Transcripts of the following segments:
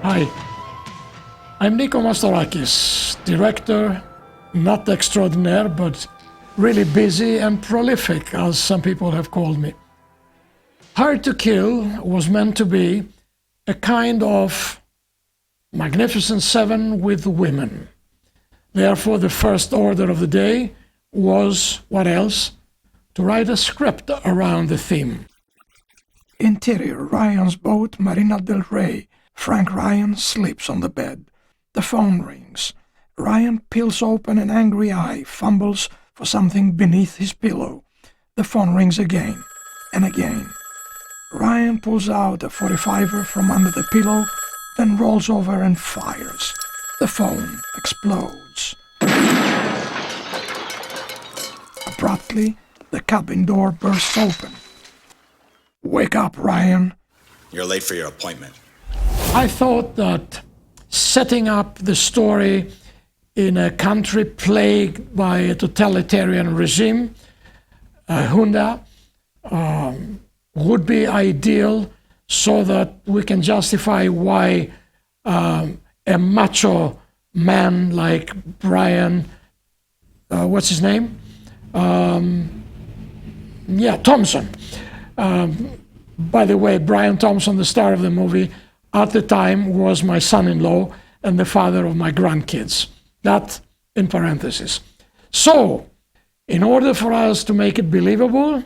Hi, I'm Nico Mastorakis, director, not extraordinaire, but really busy and prolific, as some people have called me. Hard to Kill was meant to be a kind of Magnificent Seven with women. Therefore, the first order of the day was, what else? To write a script around the theme. Interior, Ryan's boat, Marina del Rey. Frank Ryan sleeps on the bed. The phone rings. Ryan peels open an angry eye, fumbles for something beneath his pillow. The phone rings again and again. Ryan pulls out a 45er from under the pillow, then rolls over and fires. The phone explodes. Abruptly, the cabin door bursts open. "Wake up, Ryan." You're late for your appointment. I thought that setting up the story in a country plagued by a totalitarian regime, a junta, would be ideal so that we can justify why a macho man like Brian, what's his name? Thompson. By the way, Brian Thompson, the star of the movie, at the time was my son-in-law and the father of my grandkids. That in parentheses. So, in order for us to make it believable,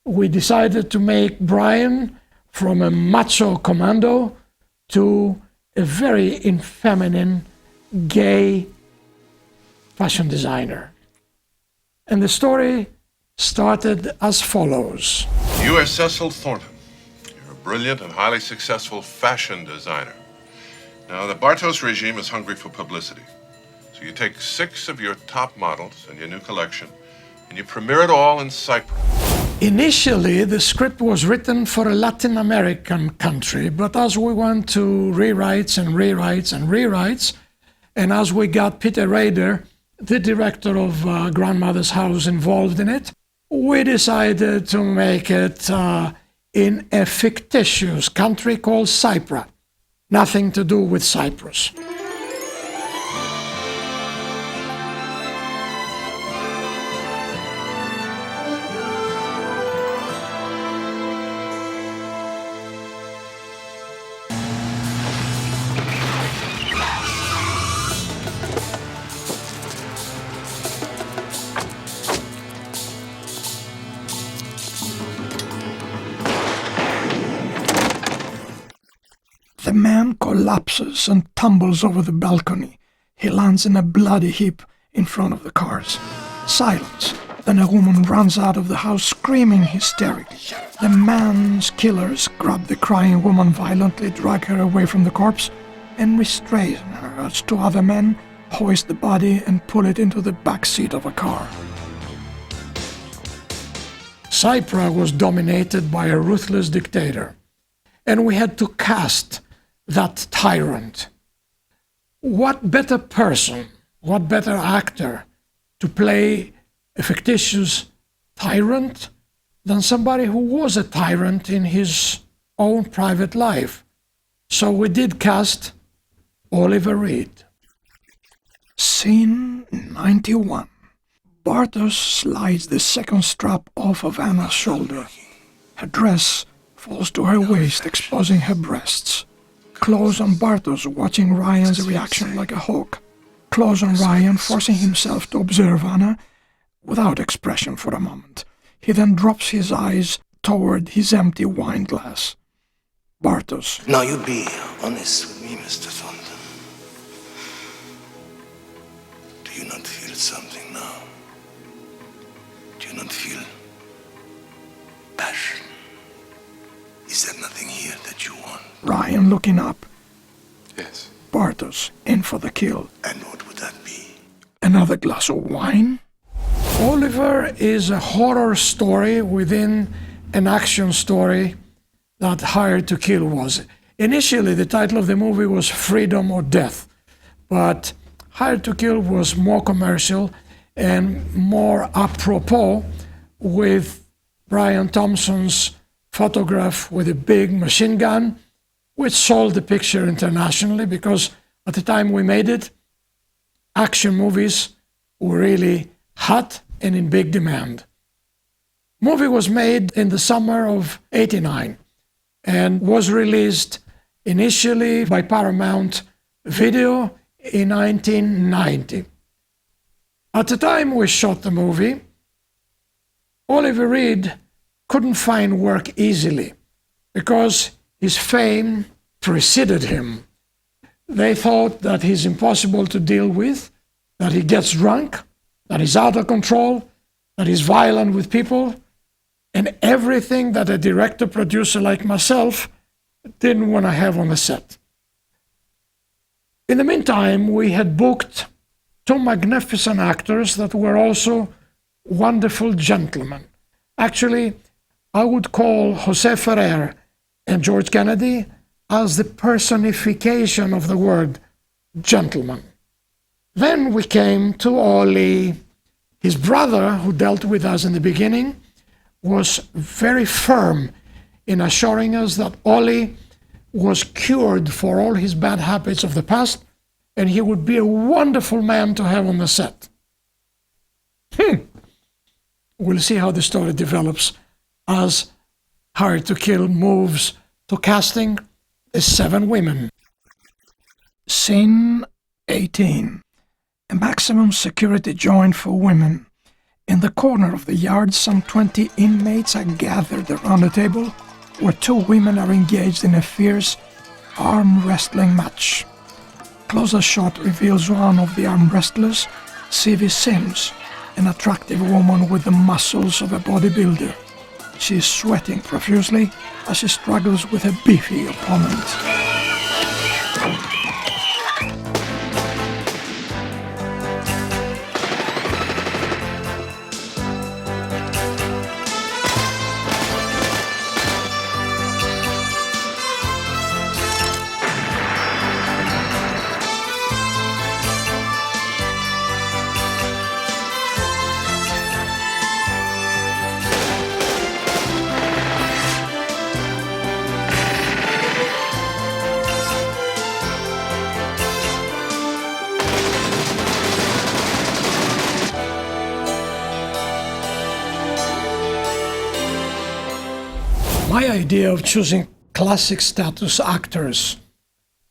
we decided to make Brian from a macho commando to a very effeminate, gay fashion designer. And the story started as follows. You are Cecil Thornton. You're a brilliant and highly successful fashion designer. Now, the Bartos regime is hungry for publicity. So you take 6 of your top models in your new collection, and you premiere it all in Cyprus. Initially, the script was written for a Latin American country, but as we went to rewrites and rewrites and rewrites, and as we got Peter Rader, the director of Grandmother's House, involved in it, we decided to make it in a fictitious country called Cyprus. Nothing to do with Cyprus. The man collapses and tumbles over the balcony. He lands in a bloody heap in front of the cars. Silence. Then a woman runs out of the house screaming hysterically. The man's killers grab the crying woman violently, drag her away from the corpse, and restrain her as 2 other men hoist the body and pull it into the back seat of a car. Cyprus was dominated by a ruthless dictator, and we had to cast that tyrant. What better person, what better actor to play a fictitious tyrant than somebody who was a tyrant in his own private life? So we did cast Oliver Reed. Scene 91. Bartos slides the second strap off of Anna's shoulder. Her dress falls to her waist, exposing her breasts. Close on Bartos, watching Ryan's reaction like a hawk. Close on Ryan, forcing himself to observe Anna without expression for a moment. He then drops his eyes toward his empty wine glass. Bartos. Now you be honest with me, Mr. Thornton. Do you not feel something now? Do you not feel passion? Is there nothing here that you want? Ryan looking up. Yes. Bartos in for the kill. And what would that be? Another glass of wine? Oliver is a horror story within an action story that Hired to Kill was. Initially, the title of the movie was Freedom or Death, but Hired to Kill was more commercial and more apropos with Brian Thompson's photograph with a big machine gun which sold the picture internationally because at the time we made it, action movies were really hot and in big demand. Movie was made in the summer of '89 and was released initially by Paramount Video in 1990. At the time we shot the movie, Oliver Reed couldn't find work easily because his fame preceded him. They thought that he's impossible to deal with, that he gets drunk, that he's out of control, that he's violent with people, and everything that a director-producer like myself didn't want to have on the set. In the meantime, we had booked two magnificent actors that were also wonderful gentlemen. Actually, I would call Jose Ferrer and George Kennedy as the personification of the word gentleman. Then we came to Ollie. His brother, who dealt with us in the beginning, was very firm in assuring us that Ollie was cured for all his bad habits of the past, and he would be a wonderful man to have on the set. We'll see how the story develops as Hard to Kill moves to casting the 7 women. Scene 18. A maximum security joint for women. In the corner of the yard, some 20 inmates are gathered around a table where 2 women are engaged in a fierce arm wrestling match. Closer shot reveals one of the arm wrestlers, C.V. Sims, an attractive woman with the muscles of a bodybuilder. She is sweating profusely as she struggles with a beefy opponent. My idea of choosing classic status actors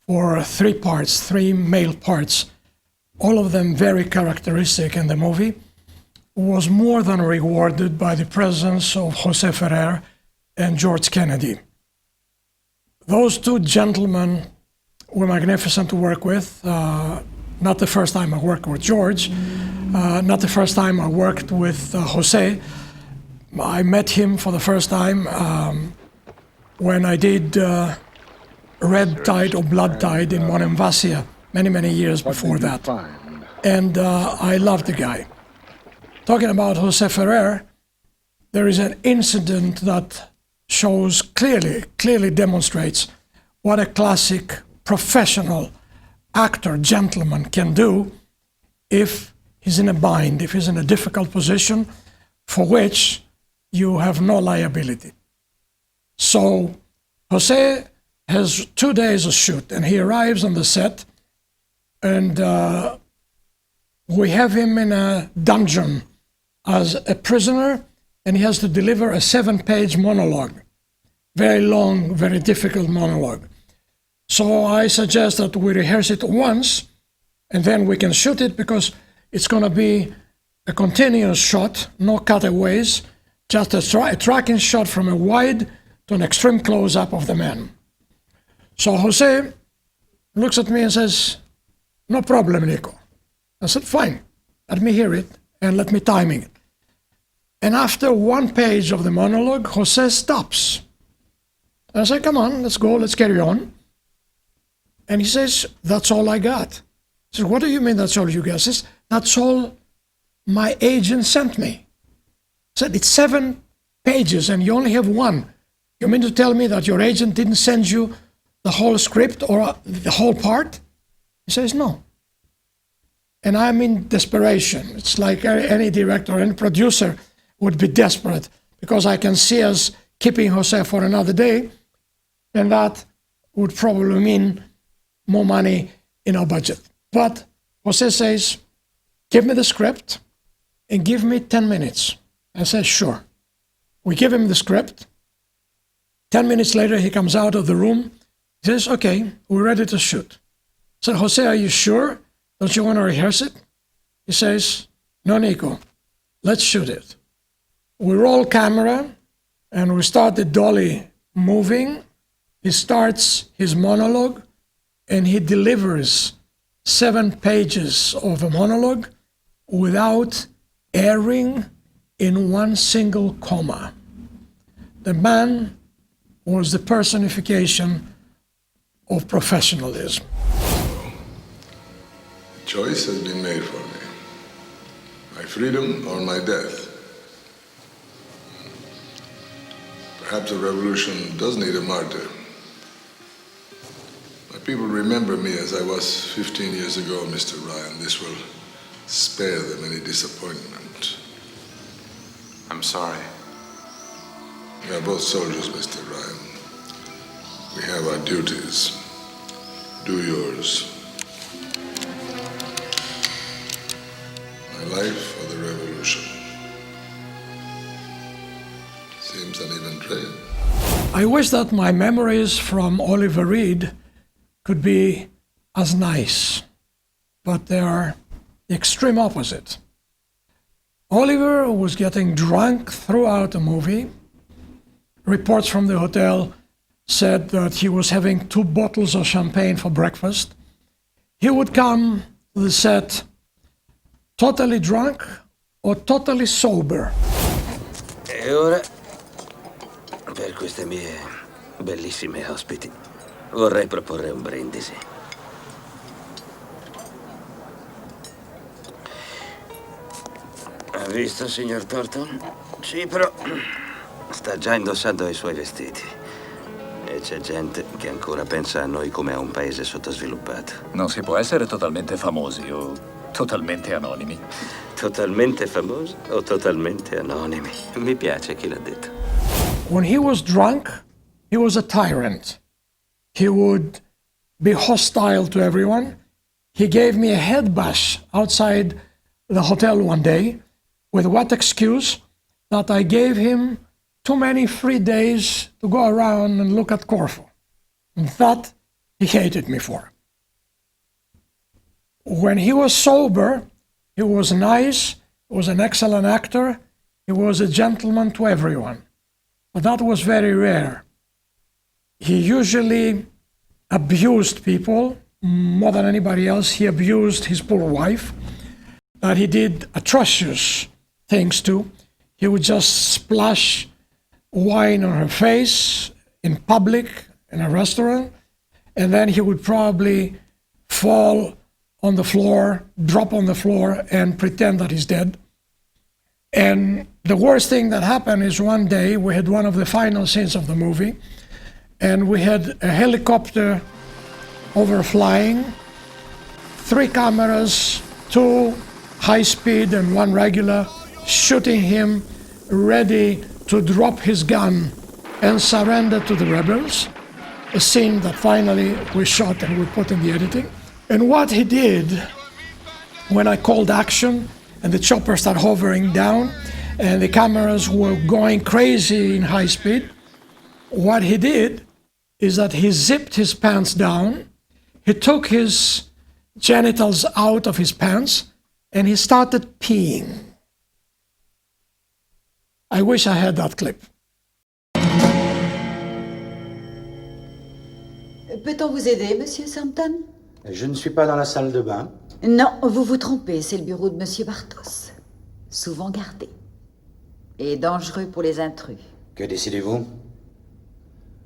for 3 parts, 3 male parts, all of them very characteristic in the movie, was more than rewarded by the presence of Jose Ferrer and George Kennedy. Those 2 gentlemen were magnificent to work with. Not the first time I worked with George, not the first time I worked with Jose. I met him for the first time when I did Red Tide or Blood Tide in Monemvasia many years before that. And I loved the guy. Talking about Jose Ferrer, there is an incident that shows clearly demonstrates what a classic professional actor, gentleman can do if he's in a bind, if he's in a difficult position for which you have no liability. So Jose has 2 days of shoot and he arrives on the set and we have him in a dungeon as a prisoner and he has to deliver a 7-page monologue. Very long, very difficult monologue. So I suggest that we rehearse it once and then we can shoot it because it's going to be a continuous shot, no cutaways, just a tracking shot from a wide to an extreme close-up of the man. So Jose looks at me and says, "No problem, Nico." I said, "Fine, let me hear it and let me timing it." And after 1 page of the monologue, Jose stops. I said, "Come on, let's go, let's carry on." And he says, "That's all I got." I said, "What do you mean that's all you got?" He says, "That's all my agent sent me." I said, "It's 7 pages and you only have 1. You mean to tell me that your agent didn't send you the whole script or the whole part?" He says, "No." And I'm in desperation. It's like any director, any producer would be desperate because I can see us keeping Jose for another day and that would probably mean more money in our budget. But Jose says, give me the script and give me 10 minutes. I said, sure. We give him the script. 10 minutes later, he comes out of the room. He says, okay, we're ready to shoot. I said, Jose, are you sure? Don't you want to rehearse it? He says, no, Nico, let's shoot it. We roll camera and we start the dolly moving. He starts his monologue and he delivers 7 pages of a monologue without erring in one single comma. The man was the personification of professionalism. The choice has been made for me. My freedom or my death. Perhaps a revolution does need a martyr. My people remember me as I was 15 years ago, Mr. Ryan. This will spare them any disappointment. I'm sorry. We are both soldiers, Mr. Ryan. We have our duties. Do yours. My life or the revolution? Seems an even trade. I wish that my memories from Oliver Reed could be as nice, but they are the extreme opposite. Oliver was getting drunk throughout the movie. Reports from the hotel said that he was having 2 bottles of champagne for breakfast. He would come to the set totally drunk or totally sober. E ora, per queste mie bellissime ospiti, vorrei proporre un brindisi. Ha visto, signor Thornton? Sì, però sta già indossando i suoi vestiti. E c'è gente che ancora pensa a noi come a un paese sottosviluppato. Non si può essere totalmente famosi o totalmente anonimi. Totalmente famosi o totalmente anonimi? Mi piace chi l'ha detto. When he was drunk, he was a tyrant. He would be hostile to everyone. He gave me a head bash outside the hotel one day with what excuse? That I gave him too many free days to go around and look at Corfu. And that he hated me for. When he was sober, he was nice, he was an excellent actor, he was a gentleman to everyone. But that was very rare. He usually abused people more than anybody else. He abused his poor wife, that he did atrocious things to. He would just splash wine on her face in public, in a restaurant, and then he would probably fall on the floor, drop on the floor, and pretend that he's dead. And the worst thing that happened is one day we had one of the final scenes of the movie, and we had a helicopter overflying, 3 cameras, 2 high speed and 1 regular, shooting him, ready to drop his gun and surrender to the rebels. A scene that finally we shot and we put in the editing. And what he did when I called action and the chopper started hovering down and the cameras were going crazy in high speed, what he did is that he zipped his pants down, he took his genitals out of his pants, and he started peeing. I wish I had that clip. Peut-on vous aider, Monsieur Sampton? Je ne suis pas dans la salle de bain. Non, vous vous trompez, c'est le bureau de Monsieur Bartos. Souvent gardé. Et dangereux pour les intrus. Que décidez-vous?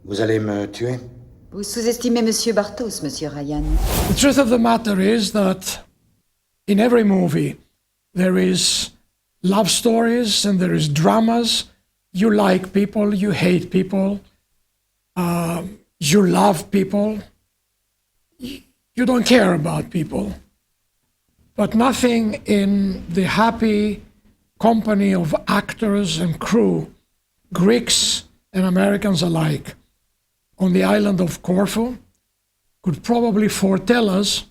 Vous allez me tuer? Vous sous-estimez Monsieur Bartos, Monsieur Ryan. The truth of the matter is that in every movie there is love stories and there is dramas. You like people, you hate people, you love people, you don't care about people. But nothing in the happy company of actors and crew, Greeks and Americans alike, on the island of Corfu could probably foretell us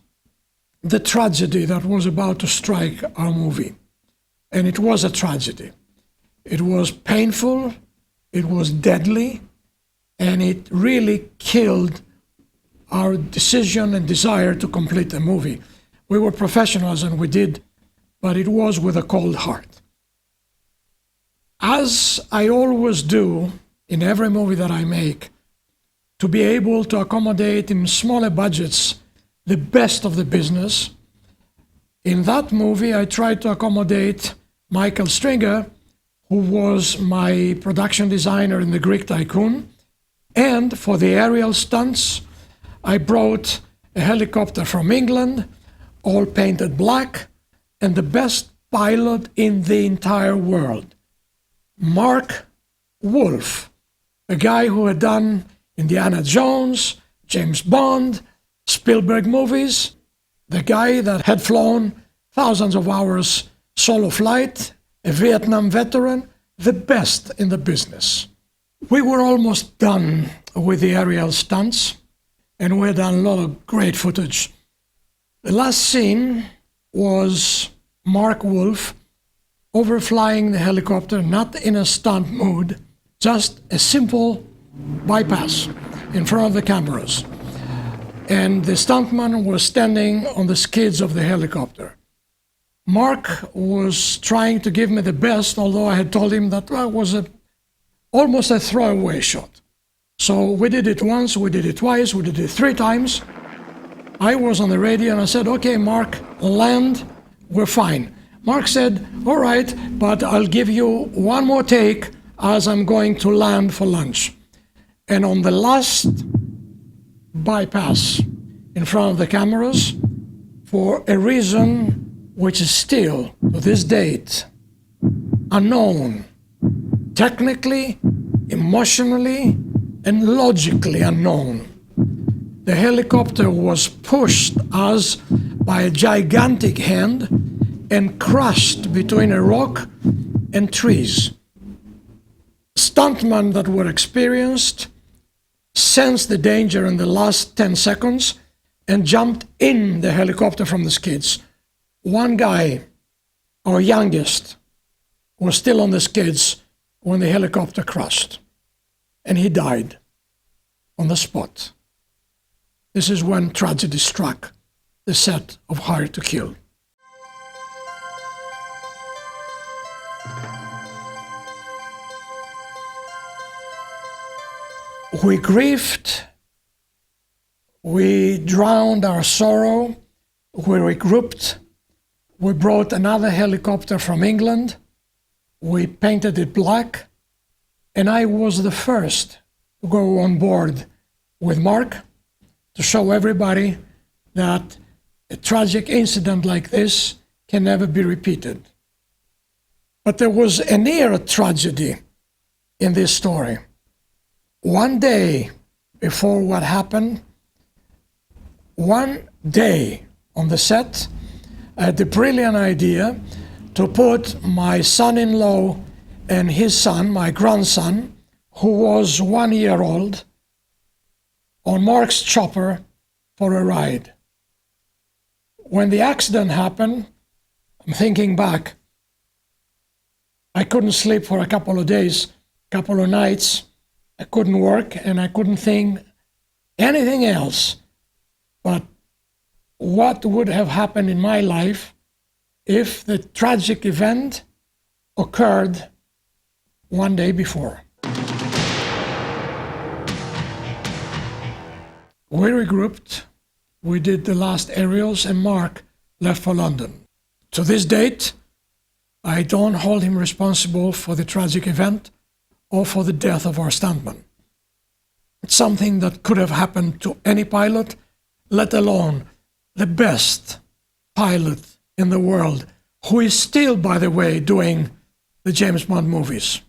the tragedy that was about to strike our movie. And it was a tragedy. It was painful, it was deadly, and it really killed our decision and desire to complete the movie. We were professionals and we did, but it was with a cold heart. As I always do in every movie that I make, to be able to accommodate in smaller budgets the best of the business, in that movie I tried to accommodate Michael Stringer, who was my production designer in The Greek Tycoon, and for the aerial stunts, I brought a helicopter from England, all painted black, and the best pilot in the entire world, Mark Wolf, a guy who had done Indiana Jones, James Bond, Spielberg movies, the guy that had flown thousands of hours solo flight, a Vietnam veteran, the best in the business. We were almost done with the aerial stunts, and we had done a lot of great footage. The last scene was Mark Wolf overflying the helicopter, not in a stunt mood, just a simple bypass in front of the cameras. And the stuntman was standing on the skids of the helicopter. Mark was trying to give me the best, although I had told him that it was almost a throwaway shot. So we did it once, we did it twice, we did it 3 times. I was on the radio and I said, okay, Mark, land, we're fine. Mark said, all right, but I'll give you one more take as I'm going to land for lunch. And on the last bypass in front of the cameras, for a reason which is still, to this date, unknown, technically, emotionally, and logically unknown. The helicopter was pushed as by a gigantic hand and crushed between a rock and trees. Stuntmen that were experienced sensed the danger in the last 10 seconds and jumped in the helicopter from the skids. One guy, our youngest, was still on the skids when the helicopter crashed, and he died on the spot. This is when tragedy struck the set of Hired to Kill. We grieved, we drowned our sorrow, we regrouped, we brought another helicopter from England, we painted it black, and I was the first to go on board with Mark to show everybody that a tragic incident like this can never be repeated. But there was a near tragedy in this story. One day before what happened, one day on the set, I had the brilliant idea to put my son-in-law and his son, my grandson, who was 1 year old, on Mark's chopper for a ride. When the accident happened, I'm thinking back, I couldn't sleep for a couple of days, couple of nights. I couldn't work and I couldn't think anything else but what would have happened in my life if the tragic event occurred one day before. We regrouped, we did the last aerials, and Mark left for London. To this date, I don't hold him responsible for the tragic event or for the death of our stuntman. It's something that could have happened to any pilot, let alone the best pilot in the world, who is still, by the way, doing the James Bond movies.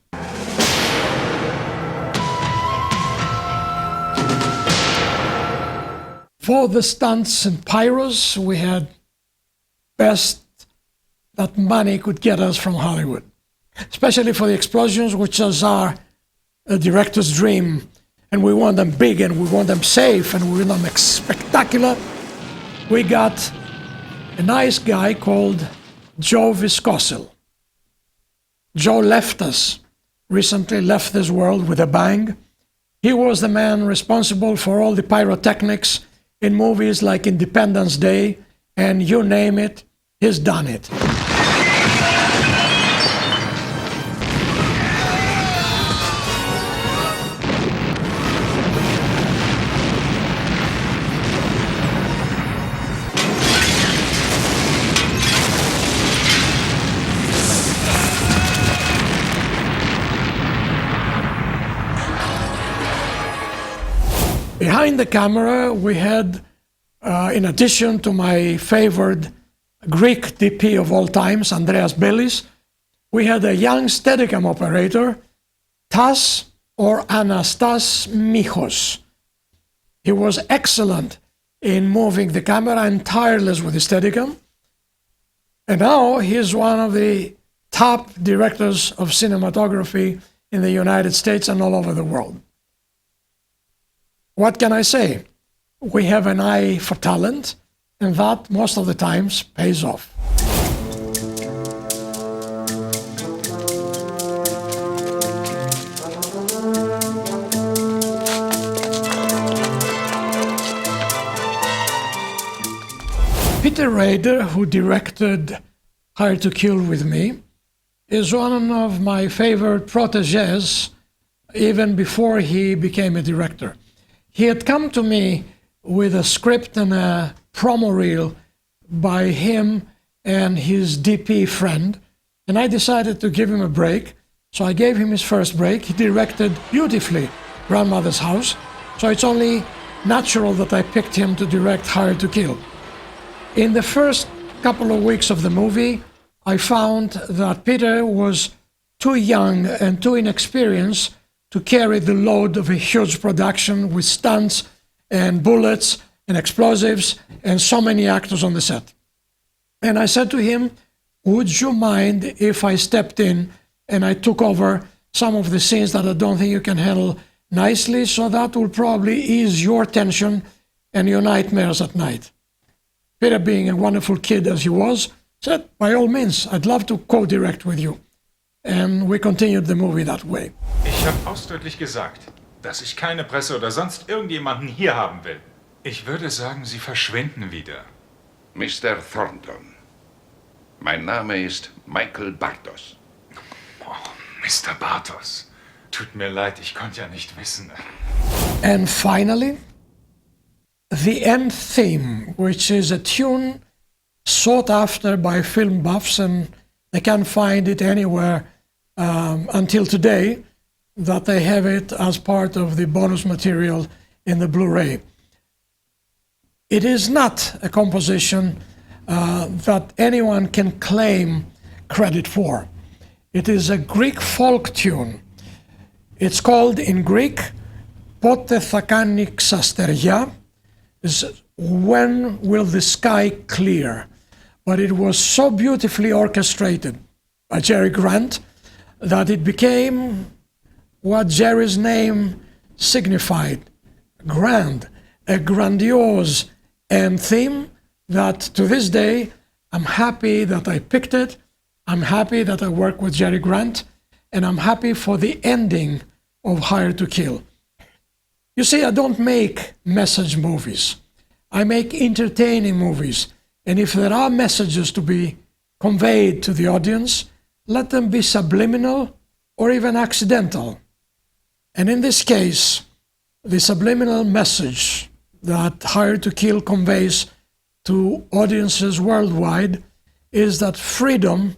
For the stunts and pyros, we had best that money could get us from Hollywood, especially for the explosions, which is our director's dream. and we want them big, and we want them safe, and we want them spectacular, we got a nice guy called Joe Viscosil. Joe left us, recently left this world with a bang. He was the man responsible for all the pyrotechnics in movies like Independence Day, and you name it, he's done it. Behind the camera, we had, in addition to my favorite Greek DP of all times, Andreas Bellis, we had a young Steadicam operator, Tas or Anastas Michos. He was excellent in moving the camera and tireless with the Steadicam. And now he's one of the top directors of cinematography in the United States and all over the world. What can I say? We have an eye for talent, and that most of the times pays off. Peter Rader, who directed Hire to Kill with me, is one of my favorite proteges even before he became a director. He had come to me with a script and a promo reel by him and his DP friend, and I decided to give him a break. So I gave him his first break. He directed beautifully Grandmother's House, so it's only natural that I picked him to direct Hire to Kill. In the first couple of weeks of the movie, I found that Peter was too young and too inexperienced to carry the load of a huge production with stunts and bullets and explosives and so many actors on the set. And I said to him, would you mind if I stepped in and I took over some of the scenes that I don't think you can handle nicely, so that will probably ease your tension and your nightmares at night. Peter, being a wonderful kid as he was, said, by all means, I'd love to co-direct with you. And we continued the movie that way. Ich habe ausdrücklich gesagt, dass ich keine Presse oder sonst irgendjemanden hier haben will. Ich würde sagen, Sie verschwinden wieder. Mr. Thornton, mein Name ist Michael Bartos. Oh, Mr. Bartos, tut mir leid, ich konnte ja nicht wissen. And finally, the end theme, which is a tune sought after by film buffs, and they can't find it anywhere until today, that they have it as part of the bonus material in the Blu-ray. It is not a composition that anyone can claim credit for. It is a Greek folk tune. It's called in Greek Πότε θα κάνει ξαστεριά, is when will the sky clear? But it was so beautifully orchestrated by Jerry Grant that it became what Jerry's name signified, grand, a grandiose end theme that to this day I'm happy that I picked it, I'm happy that I worked with Jerry Grant, and I'm happy for the ending of Hire to Kill. You see, I don't make message movies. I make entertaining movies. And if there are messages to be conveyed to the audience, let them be subliminal or even accidental. And in this case, the subliminal message that Hire to Kill conveys to audiences worldwide is that freedom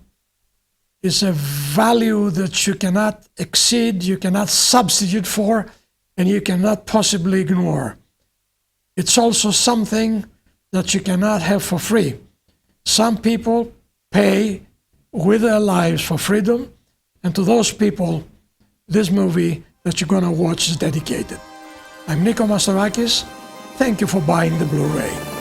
is a value that you cannot exceed, you cannot substitute for, and you cannot possibly ignore. It's also something that you cannot have for free. Some people pay with their lives for freedom, and to those people, this movie that you're going to watch is dedicated. I'm Nico Mastorakis. Thank you for buying the Blu-ray.